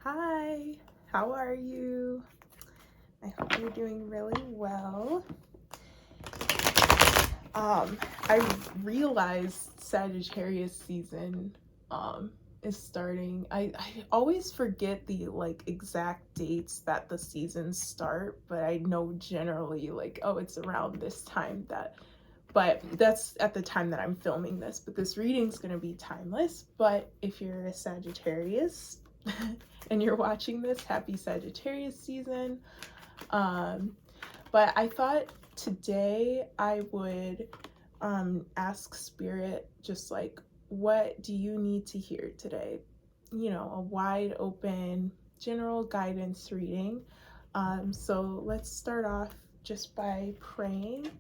Hi, how are you? I hope you're doing really well. I realized Sagittarius season is starting. I always forget the exact dates that the seasons start, but I know generally oh, it's around this time that but that's at the time that I'm filming this. But this reading's going to be timeless. But if you're a Sagittarius and you're watching this, happy Sagittarius season. But I thought today I would ask Spirit just what do you need to hear today? A wide open general guidance reading. So let's start off just by praying,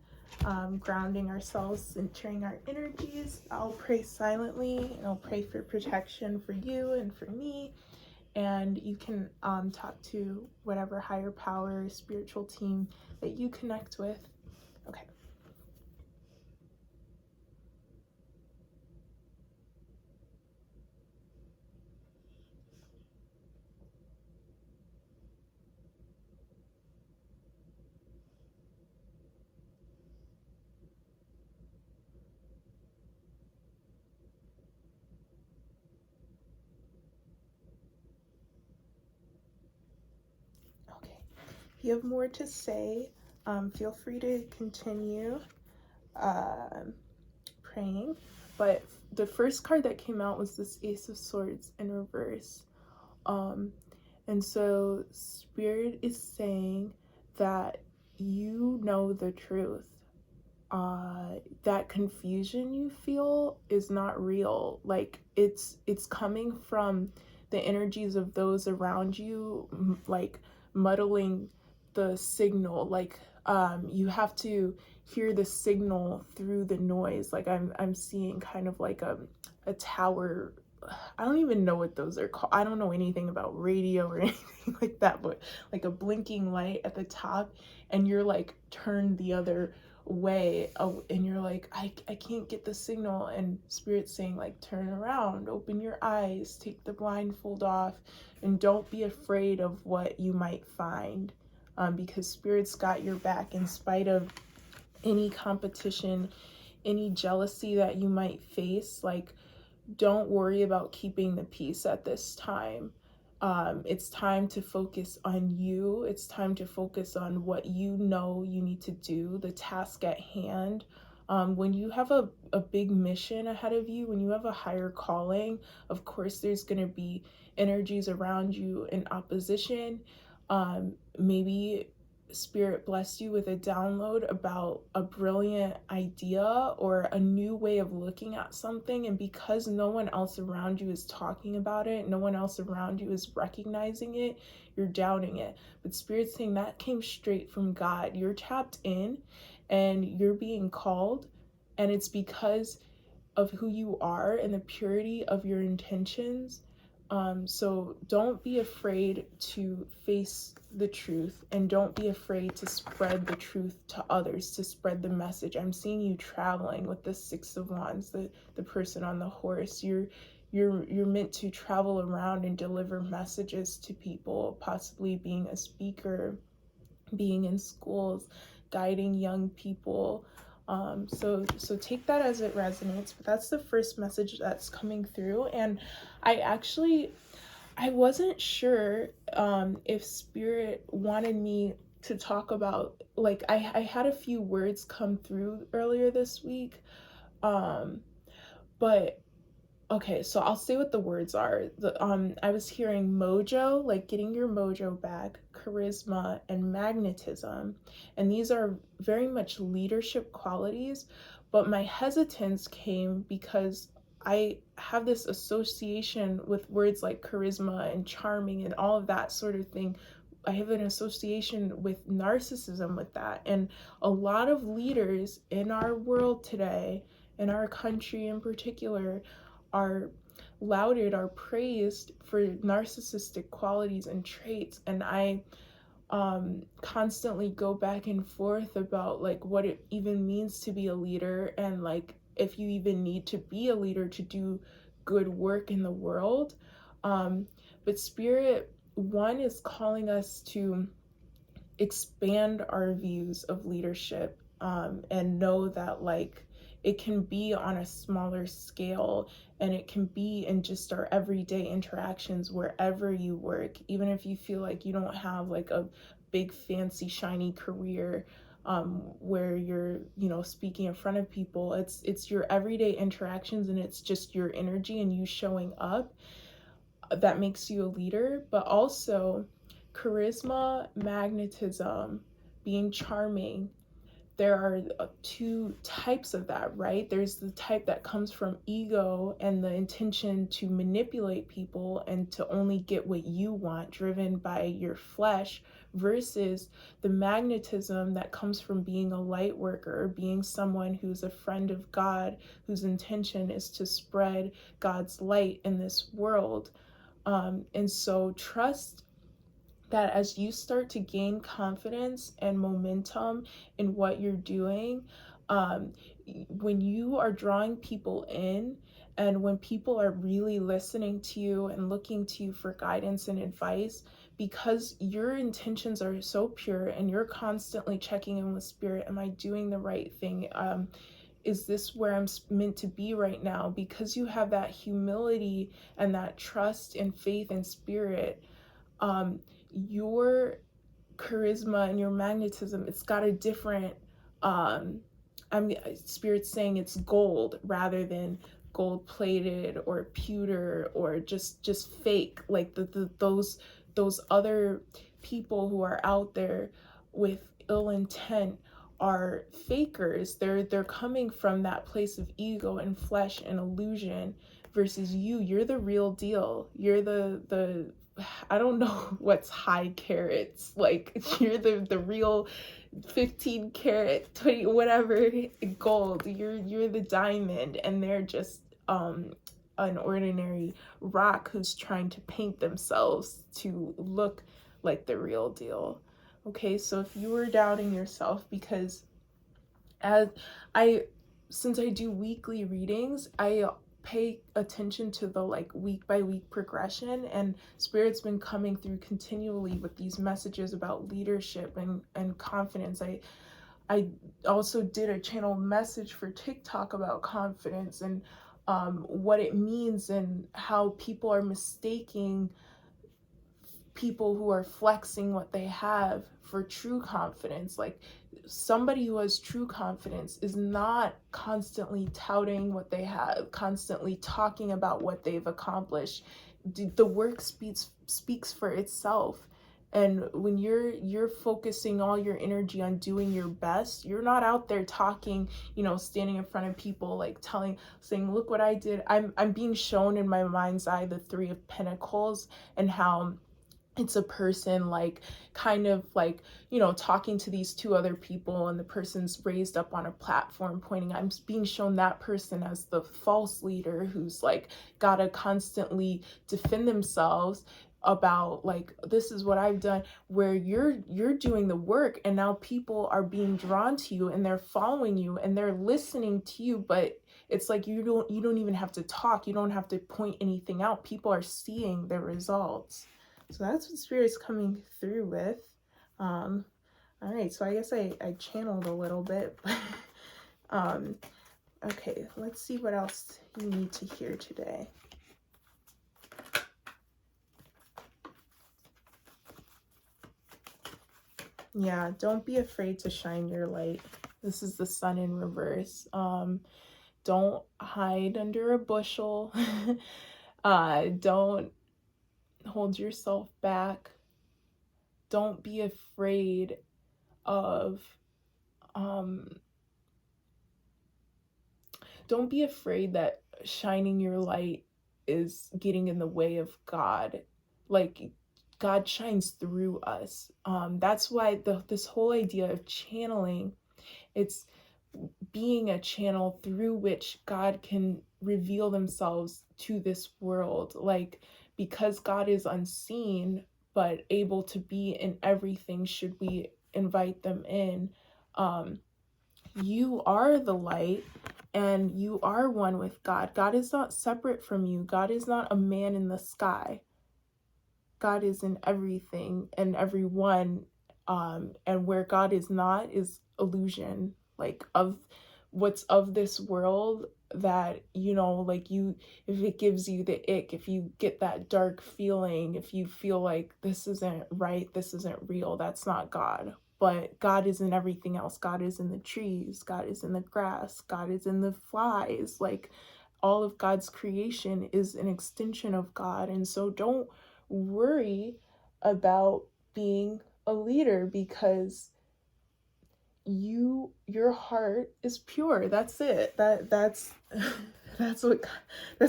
grounding ourselves, centering our energies. I'll pray silently and I'll pray for protection for you and for me. And you can talk to whatever higher power, spiritual team that you connect with. Okay. Okay. If you have more to say, feel free to continue uh, praying. But the first card that came out was this Ace of Swords in reverse. Um, and so Spirit is saying that you know the truth. That confusion you feel is not real. Like it's coming from the energies of those around you, like muddling the signal. You have to hear the signal through the noise. Like I'm seeing kind of like a tower. I don't even know what those are called. I don't know anything about radio or anything like that, but like a blinking light at the top, and you're like turned the other way, and you're like, I can't get the signal. And Spirit's saying, like, turn around, open your eyes, take the blindfold off, and don't be afraid of what you might find, because Spirit's got your back in spite of any competition, any jealousy that you might face. Like, don't worry about keeping the peace at this time. It's time to focus on you. It's time to focus on what you know you need to do, the task at hand. When you have a big mission ahead of you, when you have a higher calling, of course, there's going to be energies around you in opposition. Maybe Spirit blessed you with a download about a brilliant idea or a new way of looking at something, and because no one else around you is talking about it, no one else around you is recognizing it, you're doubting it. But Spirit's saying that came straight from God. You're tapped in and you're being called, and it's because of who you are and the purity of your intentions. So don't be afraid to face the truth, and don't be afraid to spread the truth to others, to spread the message. I'm seeing you traveling with the Six of Wands, the person on the horse. You're meant to travel around and deliver messages to people, possibly being a speaker, being in schools, guiding young people. So take that as it resonates. But that's the first message that's coming through. And I wasn't sure if Spirit wanted me to talk about, like, I had a few words come through earlier this week, but okay, so I'll say what the words are. I was hearing mojo, like getting your mojo back, charisma, and magnetism. And these are very much leadership qualities, but my hesitance came because I have this association with words like charisma and charming and all of that sort of thing. I have an association with narcissism with that. And a lot of leaders in our world today, in our country in particular, are lauded, are praised for narcissistic qualities and traits. And I constantly go back and forth about like what it even means to be a leader, and like if you even need to be a leader to do good work in the world. But Spirit, one, is calling us to expand our views of leadership, and know that like it can be on a smaller scale, and it can be in just our everyday interactions wherever you work, even if you feel like you don't have like a big fancy shiny career, where you're, you know, speaking in front of people. It's your everyday interactions, and it's just your energy and you showing up that makes you a leader. But also charisma, magnetism, being charming, there are two types of that, right? There's the type that comes from ego and the intention to manipulate people and to only get what you want, driven by your flesh, versus the magnetism that comes from being a light worker, being someone who's a friend of God, whose intention is to spread God's light in this world. And so trust that as you start to gain confidence and momentum in what you're doing, um, when you are drawing people in, and when people are really listening to you and looking to you for guidance and advice, because your intentions are so pure and you're constantly checking in with Spirit, am I doing the right thing? Is this where I'm meant to be right now? Because you have that humility and that trust and faith and Spirit, your charisma and your magnetism, it's got a different, Spirit's saying it's gold rather than gold plated or pewter or just fake, like those other people who are out there with ill intent are fakers. They're coming from that place of ego and flesh and illusion, versus you're the real deal. You're the I don't know what's high carats. Like you're the real 15 carat, 20 whatever gold. You're the diamond, and they're just an ordinary rock who's trying to paint themselves to look like the real deal. Okay, so if you were doubting yourself, because as I since I do weekly readings, I pay attention to the like week by week progression, and Spirit's been coming through continually with these messages about leadership and confidence. I also did a channel message for TikTok about confidence and what it means, and how people are mistaking people who are flexing what they have for true confidence. Like somebody who has true confidence is not constantly touting what they have, constantly talking about what they've accomplished. The work speaks for itself. And when you're focusing all your energy on doing your best, you're not out there talking, you know, standing in front of people like saying, look what I did. I'm being shown in my mind's eye the Three of Pentacles, and how it's a person like kind of like, you know, talking to these two other people, and the person's raised up on a platform pointing. I'm being shown that person as the false leader who's like gotta constantly defend themselves about like, this is what I've done, where you're doing the work, and now people are being drawn to you and they're following you and they're listening to you. But it's like you don't even have to talk, you don't have to point anything out, people are seeing the results. So that's what Spirit's coming through with. All right, so I guess I channeled a little bit, but okay, let's see what else you need to hear today. Yeah, don't be afraid to shine your light. This is the Sun in reverse. Don't hide under a bushel. Don't hold yourself back. Don't be afraid of don't be afraid that shining your light is getting in the way of God. Like God shines through us. That's why this whole idea of channeling, it's being a channel through which God can reveal themselves to this world. Like, because God is unseen but able to be in everything, should we invite them in? You are the light, and you are one with God. God is not separate from you. God is not a man in the sky. God is in everything and everyone. And where God is not is illusion, like of what's of this world, that, you know, like you, if it gives you the ick, if you get that dark feeling, if you feel like this isn't right, this isn't real, that's not God. But God is in everything else. God is in the trees, God is in the grass, God is in the flies. Like, all of God's creation is an extension of God. And so don't worry about being a leader, because your heart is pure. That's it. That's that's what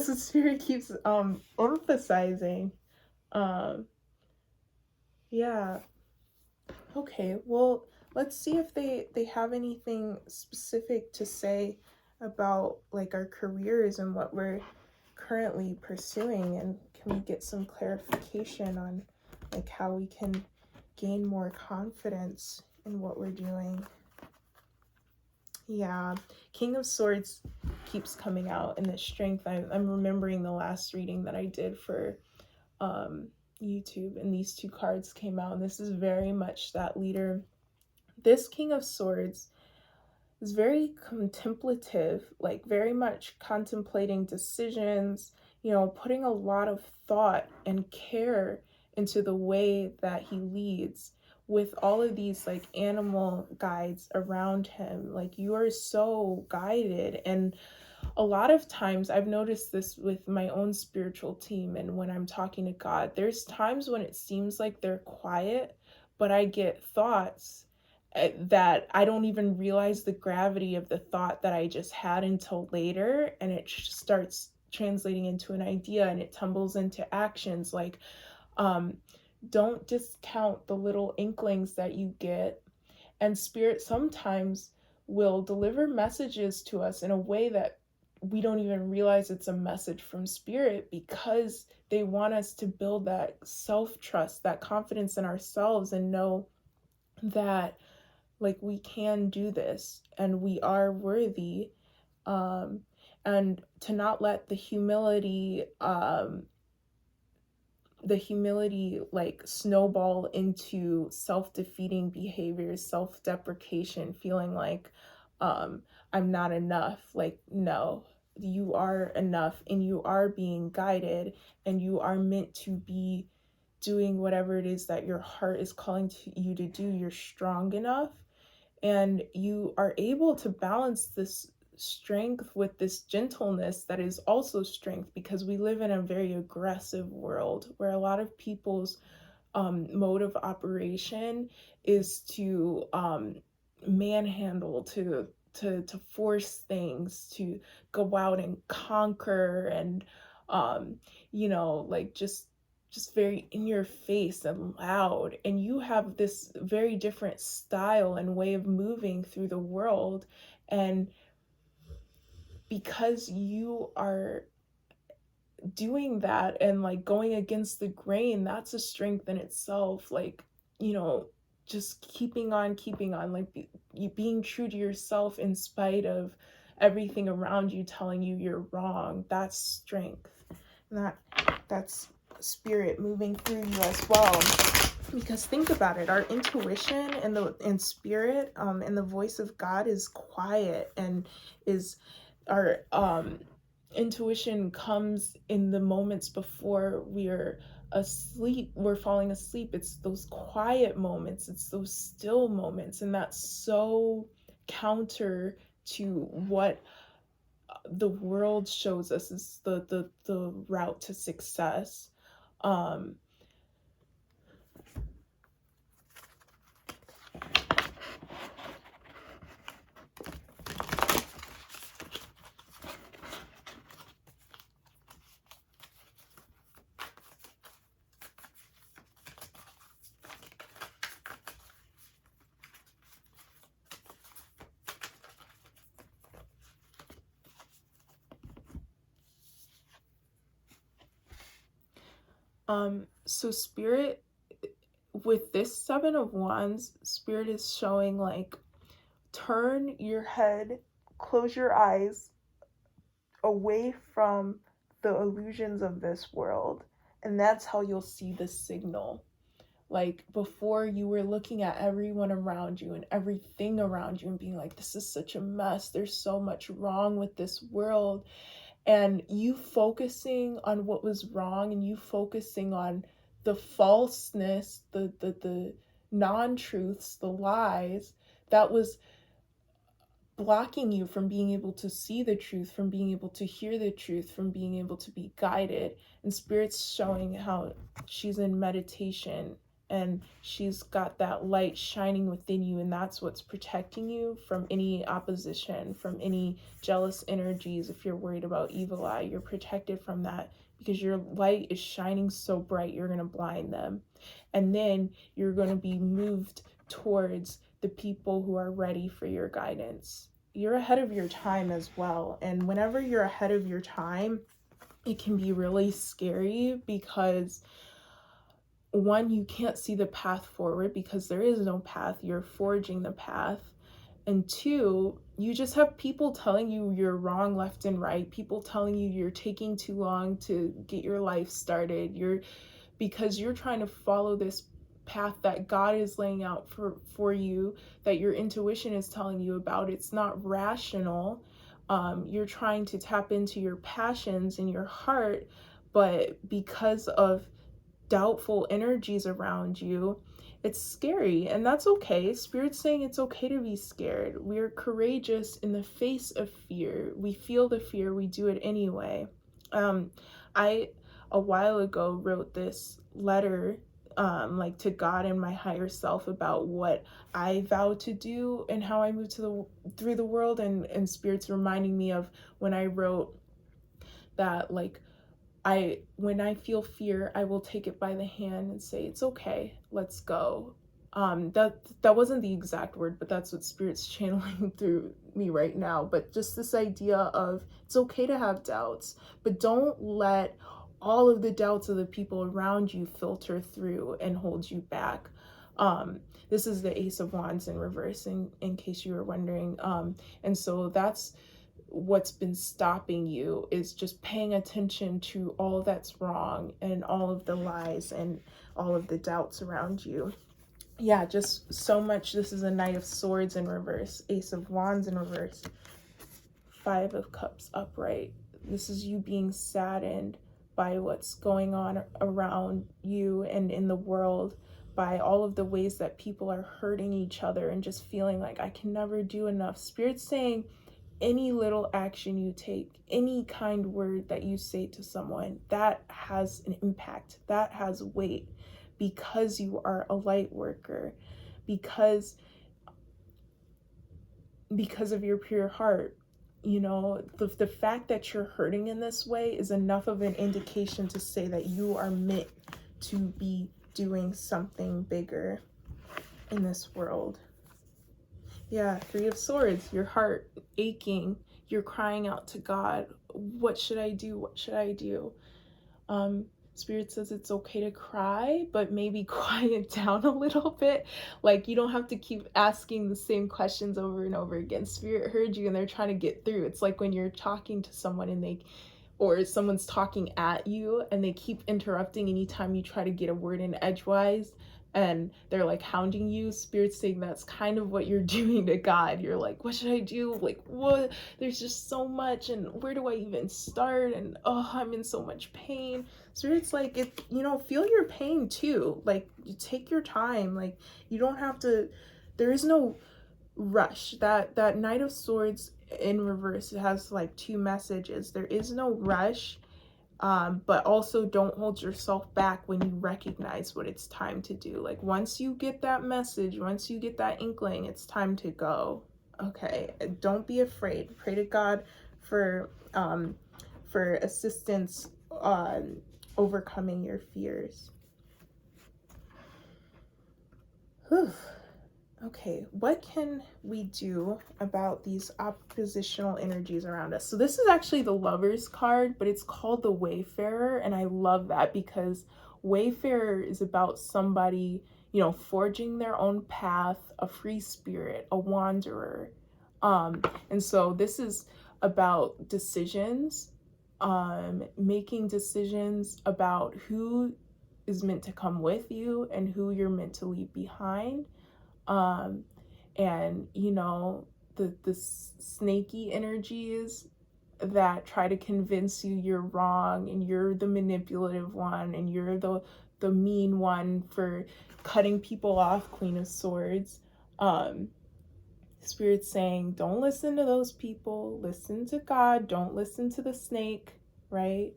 Spirit keeps emphasizing. um yeah. Okay, well, let's see if they have anything specific to say about like our careers and what we're currently pursuing, and can we get some clarification on like how we can gain more confidence in what we're doing. Yeah, King of Swords keeps coming out in this strength. I'm remembering the last reading that I did for um YouTube, and these two cards came out, and this is very much that leader. This King of Swords is very contemplative, like very much contemplating decisions, you know, putting a lot of thought and care into the way that he leads, with all of these like animal guides around him. Like, you are so guided. And a lot of times I've noticed this with my own spiritual team, and when I'm talking to God, there's times when it seems like they're quiet, but I get thoughts that I don't even realize the gravity of the thought that I just had until later, and it starts translating into an idea, and it tumbles into actions. Like, um don't discount the little inklings that you get, and Spirit sometimes will deliver messages to us in a way that we don't even realize it's a message from Spirit, because they want us to build that self-trust, that confidence in ourselves, and know that like we can do this and we are worthy. um and to not let the humility like snowball into self-defeating behaviors, self-deprecation, feeling like I'm not enough. Like, no, you are enough, and you are being guided, and you are meant to be doing whatever it is that your heart is calling to you to do. You're strong enough, and you are able to balance this strength with this gentleness that is also strength, because we live in a very aggressive world where a lot of people's mode of operation is to manhandle, to force things, to go out and conquer, and you know, like just very in your face and loud. And you have this very different style and way of moving through the world, and because you are doing that and like going against the grain, that's a strength in itself. Like, you know, just keeping on, like you being true to yourself in spite of everything around you telling you you're wrong. That's strength. And that's Spirit moving through you as well. Because think about it, our intuition and Spirit, and the voice of God is quiet, and is our intuition comes in the moments before we're falling asleep. It's those quiet moments, it's those still moments, and that's so counter to what the world shows us is the route to success. um so Spirit, with this Seven of Wands, Spirit is showing like, turn your head, close your eyes, away from the illusions of this world. And that's how you'll see the signal. Like before, you were looking at everyone around you and everything around you and being like, this is such a mess. There's so much wrong with this world. And you focusing on what was wrong and you focusing on the falseness, the non-truths, the lies, that was blocking you from being able to see the truth, from being able to hear the truth, from being able to be guided. And Spirit's showing how she's in meditation and she's got that light shining within you, and that's what's protecting you from any opposition, from any jealous energies. If you're worried about evil eye, you're protected from that because your light is shining so bright, you're going to blind them. And then you're going to be moved towards the people who are ready for your guidance. You're ahead of your time as well. And whenever you're ahead of your time, it can be really scary because one, you can't see the path forward because there is no path. You're forging the path. And two, you just have people telling you you're wrong left and right. People telling you you're taking too long to get your life started. Because you're trying to follow this path that God is laying out for you, that your intuition is telling you about. It's not rational. You're trying to tap into your passions and your heart, but because of doubtful energies around you, it's scary, and that's okay. Spirit's saying it's okay to be scared. We're courageous in the face of fear. We feel the fear, we do it anyway. I a while ago wrote this letter like to God and my higher self about what I vow to do and how I move through the world, and Spirit's reminding me of when I wrote that, like, when I feel fear, I will take it by the hand and say, it's okay, let's go. That wasn't the exact word, but that's what Spirit's channeling through me right now. But just this idea of it's okay to have doubts, but don't let all of the doubts of the people around you filter through and hold you back. This is the Ace of Wands in reverse, in case you were wondering. And so that's what's been stopping you, is just paying attention to all that's wrong and all of the lies and all of the doubts around you. Yeah, just so much. This is a Knight of Swords in reverse, Ace of Wands in reverse, Five of Cups upright. This is you being saddened by what's going on around you and in the world, by all of the ways that people are hurting each other and just feeling like I can never do enough. Spirit's saying any little action you take, any kind word that you say to someone, that has an impact, that has weight, because you are a light worker, because of your pure heart. You know, the fact that you're hurting in this way is enough of an indication to say that you are meant to be doing something bigger in this world. Yeah, Three of Swords, your heart aching, you're crying out to God, what should I do? What should I do? Spirit says it's okay to cry, but maybe quiet down a little bit. Like, you don't have to keep asking the same questions over and over again. Spirit heard you and they're trying to get through. It's like when you're talking to someone or someone's talking at you and they keep interrupting anytime you try to get a word in edgewise, and they're like hounding you. Spirit's saying that's kind of what you're doing to God. You're like, what should I do? Like, what? There's just so much, and where do I even start? And oh, I'm in so much pain. Spirit's like, feel your pain too. Like, you take your time. Like, you don't have to, there is no rush. That Knight of Swords in reverse, it has like two messages. There is no rush. But also don't hold yourself back when you recognize what it's time to do. Like, once you get that message, once you get that inkling, it's time to go. Okay, don't be afraid. Pray to God for assistance on overcoming your fears. Whew. Okay, what can we do about these oppositional energies around us? So this is actually the Lovers card, but it's called the Wayfarer, and I love that because Wayfarer is about somebody, forging their own path, a free spirit, a wanderer. And so this is about decisions, making decisions about who is meant to come with you and who you're meant to leave behind. And the snaky energies that try to convince you you're wrong and you're the manipulative one and you're the mean one for cutting people off, Queen of Swords. Spirit's saying, don't listen to those people, listen to God, don't listen to the snake, right?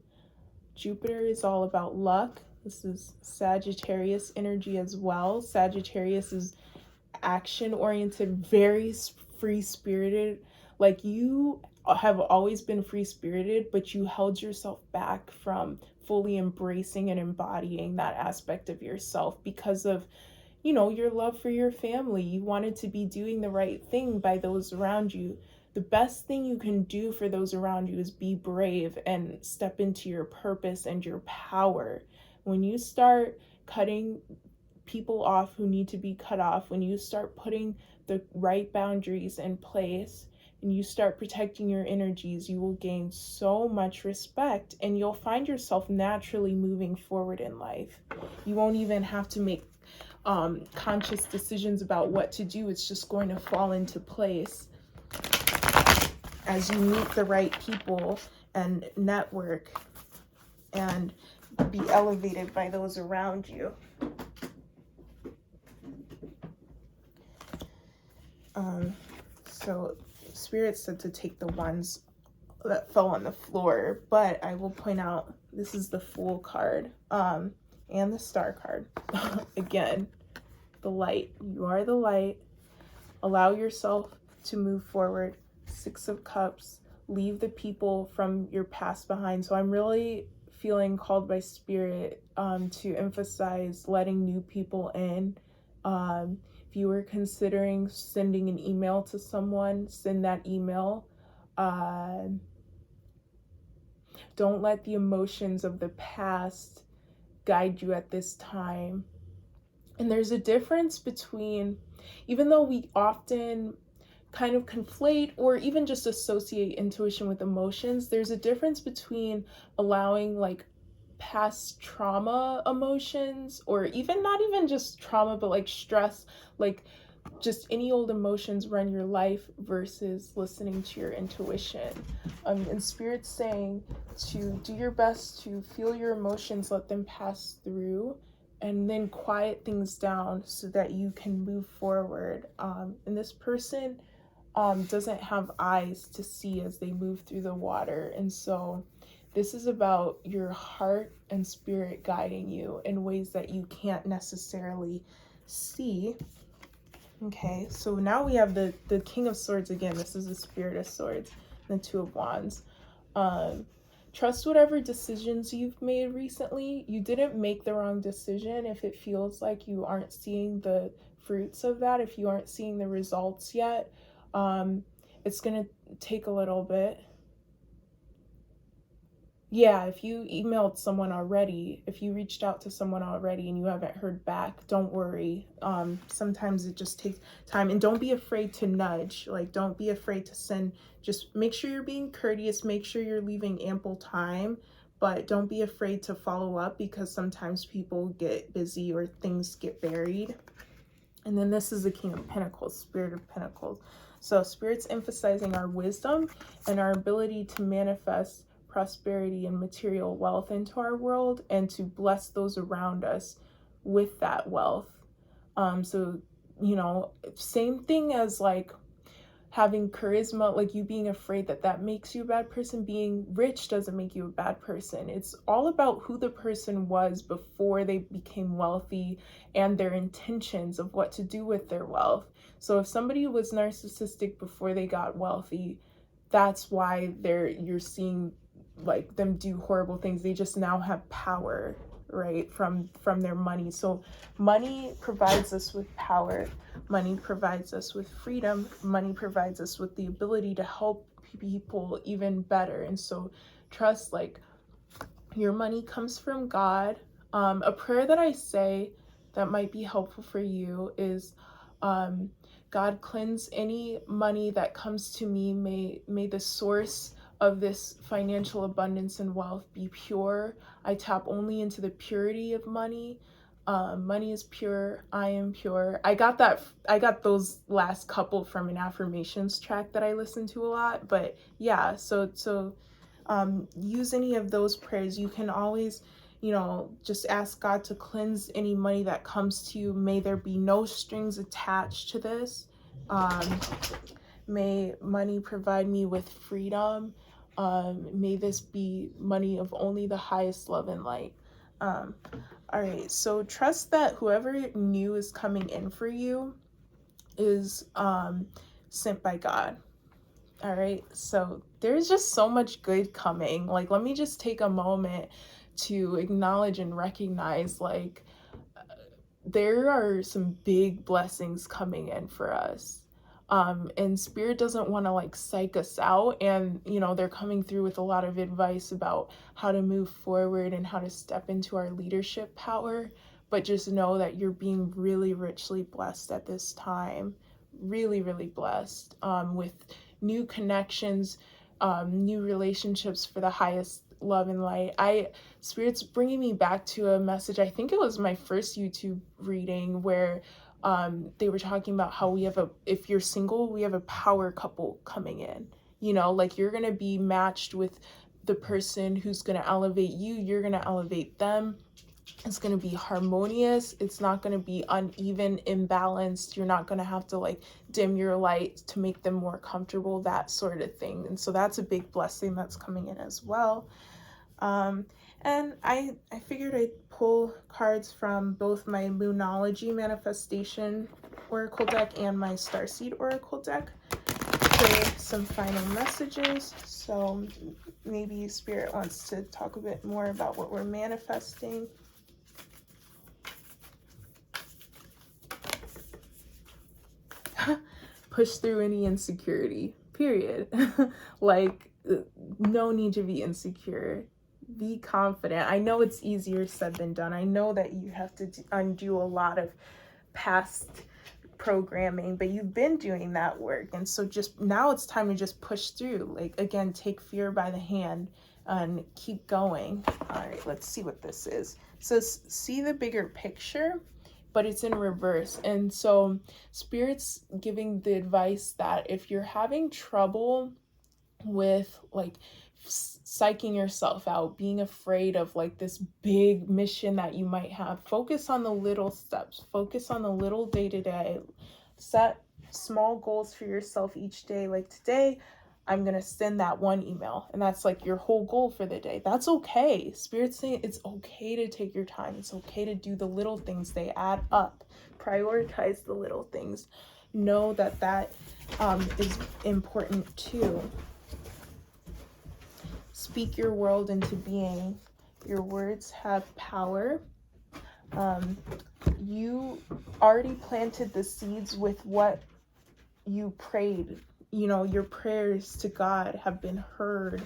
Jupiter is all about luck. This is Sagittarius energy as well. Sagittarius is action-oriented, very free-spirited. Like, you have always been free-spirited, but you held yourself back from fully embracing and embodying that aspect of yourself because of, your love for your family. You wanted to be doing the right thing by those around you. The best thing you can do for those around you is be brave and step into your purpose and your power. When you start cutting people off who need to be cut off, when you start putting the right boundaries in place and you start protecting your energies, you will gain so much respect and you'll find yourself naturally moving forward in life. You won't even have to make conscious decisions about what to do. It's just going to fall into place as you meet the right people and network and be elevated by those around you. So Spirit said to take the ones that fell on the floor, but I will point out this is the Fool card and the Star card. Again, the light. You are the light. Allow yourself to move forward. Six of Cups. Leave the people from your past behind. So I'm really feeling called by Spirit to emphasize letting new people in. If you were considering sending an email to someone, send that email. Don't let the emotions of the past guide you at this time. And there's a difference between, even though we often kind of conflate or even just associate intuition with emotions, there's a difference between allowing like past trauma emotions, or even not even just trauma, but like stress, like just any old emotions run your life, versus listening to your intuition. And Spirit's saying to do your best to feel your emotions, let them pass through, and then quiet things down so that you can move forward. And this person doesn't have eyes to see as they move through the water. And so this is about your heart and spirit guiding you in ways that you can't necessarily see. Okay, so now we have the King of Swords again. This is the Spirit of Swords, the Two of Wands. Trust whatever decisions you've made recently. You didn't make the wrong decision if it feels like you aren't seeing the fruits of that, if you aren't seeing the results yet. It's gonna take a little bit. Yeah, if you emailed someone already, if you reached out to someone already and you haven't heard back, don't worry. Sometimes it just takes time. And don't be afraid to nudge. Like, don't be afraid to send. Just make sure you're being courteous. Make sure you're leaving ample time. But don't be afraid to follow up, because sometimes people get busy or things get buried. And then this is the King of Pentacles, Spirit of Pentacles. So Spirit's emphasizing our wisdom and our ability to manifest prosperity and material wealth into our world, and to bless those around us with that wealth. So, same thing as like having charisma, like you being afraid that makes you a bad person. Being rich doesn't make you a bad person. It's all about who the person was before they became wealthy and their intentions of what to do with their wealth. So if somebody was narcissistic before they got wealthy, that's why you're seeing like them do horrible things. They just now have power, right, from their money. So money provides us with power. Money provides us with freedom. Money provides us with the ability to help people even better. And so trust, like, your money comes from God. A prayer that I say that might be helpful for you is, God, cleanse any money that comes to me. May the source of this financial abundance and wealth be pure. I tap only into the purity of money. Money is pure. I am pure. I got those last couple from an affirmations track that I listen to a lot. But yeah, so use any of those prayers. You can always, just ask God to cleanse any money that comes to you. May there be no strings attached to this. May money provide me with freedom. May this be money of only the highest love and light. All right, so trust that whoever new is coming in for you is sent by God. All right, so there's just so much good coming. Like, let me just take a moment to acknowledge and recognize, like, there are some big blessings coming in for us. And Spirit doesn't want to like psych us out, and they're coming through with a lot of advice about how to move forward and how to step into our leadership power. But just know that you're being really richly blessed at this time, really, really blessed, with new connections, new relationships for the highest love and light. Spirit's bringing me back to a message. I think it was my first YouTube reading where they were talking about how if you're single, we have a power couple coming in. Like, you're gonna be matched with the person who's gonna elevate you. You're gonna elevate them. It's going to be harmonious. It's not going to be uneven, imbalanced. You're not going to have to like dim your light to make them more comfortable, that sort of thing. And so that's a big blessing that's coming in as well. And I figured I'd pull cards from both my Moonology Manifestation Oracle deck and my Starseed Oracle deck for some final messages. So maybe Spirit wants to talk a bit more about what we're manifesting. Push through any insecurity, period. Like, no need to be insecure. Be confident. I know it's easier said than done. I know that you have to undo a lot of past programming, but you've been doing that work. And so just now it's time to just push through. Like, again, take fear by the hand and keep going. All right, let's see what this is. So see the bigger picture, but it's in reverse. And so Spirit's giving the advice that if you're having trouble with like psyching yourself out, being afraid of like this big mission that you might have, focus on the little steps, focus on the little day-to-day, set small goals for yourself each day. Like, today I'm going to send that one email, and that's like your whole goal for the day. That's okay. Spirit's saying it's okay to take your time. It's okay to do the little things. They add up. Prioritize the little things. Know that is important too. Speak your world into being. Your words have power. You already planted the seeds with what you prayed. Your prayers to God have been heard,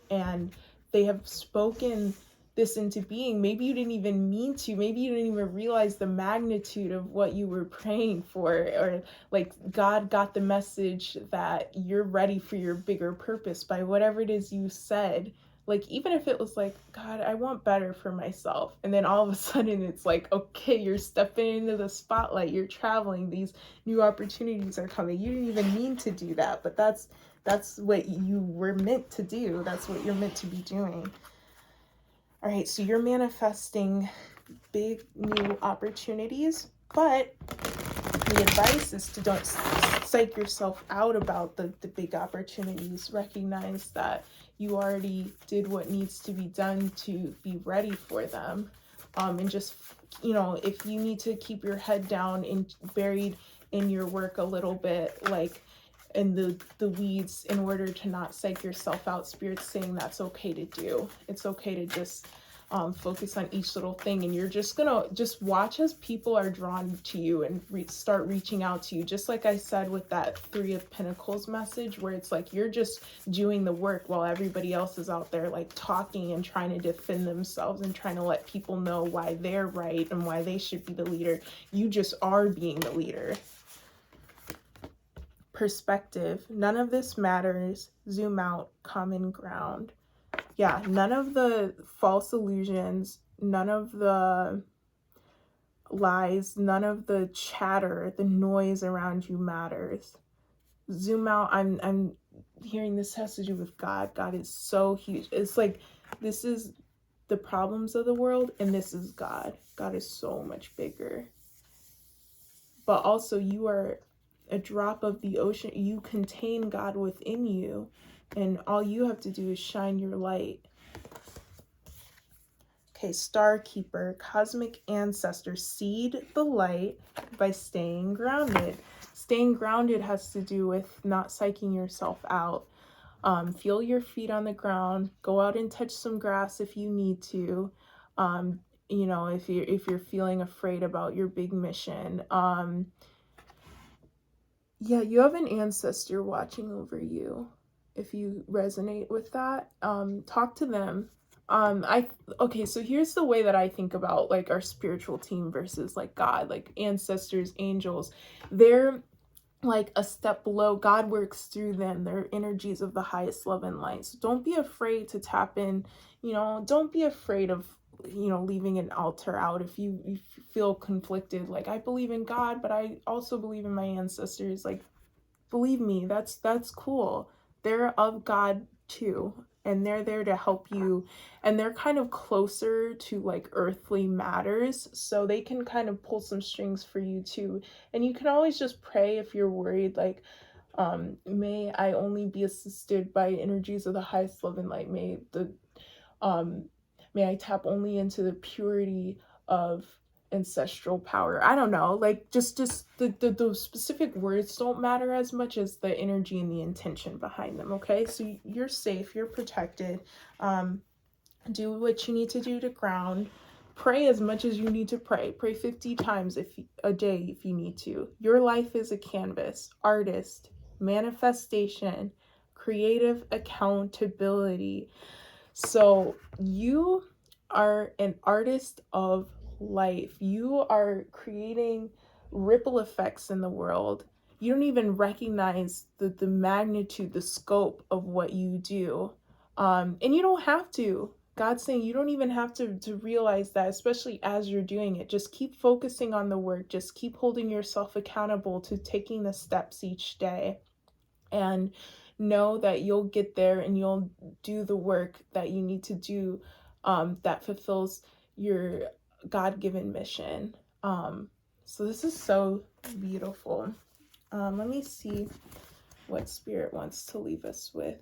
and they have spoken this into being. Maybe you didn't even mean to. Maybe you didn't even realize the magnitude of what you were praying for, or like God got the message that you're ready for your bigger purpose by whatever it is you said. Like, even if it was like, God, I want better for myself. And then all of a sudden it's like, okay, you're stepping into the spotlight, you're traveling, these new opportunities are coming. You didn't even mean to do that, but that's what you were meant to do. That's what you're meant to be doing. All right, so you're manifesting big new opportunities, but the advice is to don't psych yourself out about the big opportunities. Recognize that you already did what needs to be done to be ready for them. And just, if you need to keep your head down and buried in your work a little bit, like in the weeds, in order to not psych yourself out, Spirit's saying that's okay to do. It's okay to just focus on each little thing, and you're just gonna watch as people are drawn to you and start reaching out to you, just like I said with that 3 of Pentacles message, where it's like you're just doing the work while everybody else is out there like talking and trying to defend themselves and trying to let people know why they're right and why they should be the leader. You just are being the leader. perspective. None of this matters. Zoom out. Common ground. Yeah, none of the false illusions, none of the lies, none of the chatter, the noise around you matters. Zoom out. I'm hearing this has to do with God. God is so huge. It's like this is the problems of the world and this is God. God is so much bigger. But also you are a drop of the ocean. You contain God within you, and all you have to do is shine your light. Okay, Star Keeper, cosmic ancestor, seed the light by staying grounded. Staying grounded has to do with not psyching yourself out. Feel your feet on the ground. Go out and touch some grass if you need to. You know, if you're feeling afraid about your big mission. Yeah, you have an ancestor watching over you. If you resonate with that, talk to them. Okay, so here's the way that I think about like our spiritual team versus like God, like ancestors, angels. They're like a step below. God works through them. They're energies of the highest love and light. So don't be afraid to tap in, you know, don't be afraid of, you know, leaving an altar out if you feel conflicted. Like, I believe in God, but I also believe in my ancestors. Like, believe me, that's cool. They're of God too, and they're there to help you, and they're kind of closer to like earthly matters, so they can kind of pull some strings for you too. And you can always just pray if you're worried, like, may I only be assisted by energies of the highest love and light. May I tap only into the purity of ancestral power. I don't know, like just the specific words don't matter as much as the energy and the intention behind them. Okay, so you're safe, you're protected. Do what you need to do to ground. Pray as much as you need to pray. Pray 50 times a day if you need to. Your life is a canvas. Artist, manifestation, creative accountability. So you are an artist of life. You are creating ripple effects in the world. You don't even recognize the magnitude, the scope of what you do. And you don't have to. God's saying you don't even have to realize that, especially as you're doing it. Just keep focusing on the work. Just keep holding yourself accountable to taking the steps each day. And know that you'll get there and you'll do the work that you need to do, that fulfills your God-given mission. So this is so beautiful. Let me see what Spirit wants to leave us with.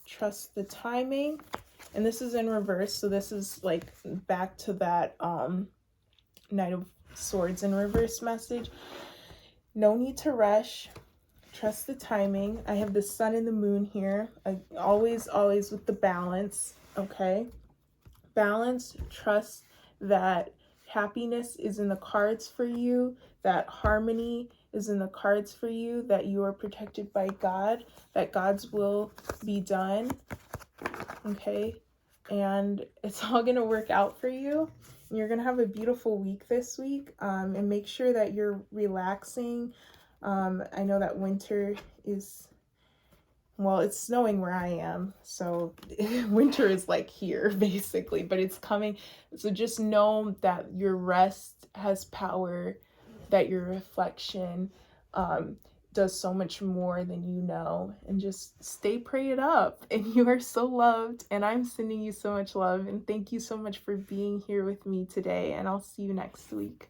Trust the timing. And this is in reverse, so this is like back to that Knight of Swords in reverse message. No need to rush. Trust the timing. I have the sun and the moon here. Always with the balance, okay? Balance, trust that happiness is in the cards for you, that harmony is in the cards for you, that you are protected by God, that God's will be done, okay? And it's all going to work out for you. And you're going to have a beautiful week this week, and make sure that you're relaxing. I know that winter is, well, it's snowing where I am, so winter is like here basically, but it's coming. So just know that your rest has power, that your reflection does so much more than you know, and just stay prayed up. And you are so loved, and I'm sending you so much love, and thank you so much for being here with me today, and I'll see you next week.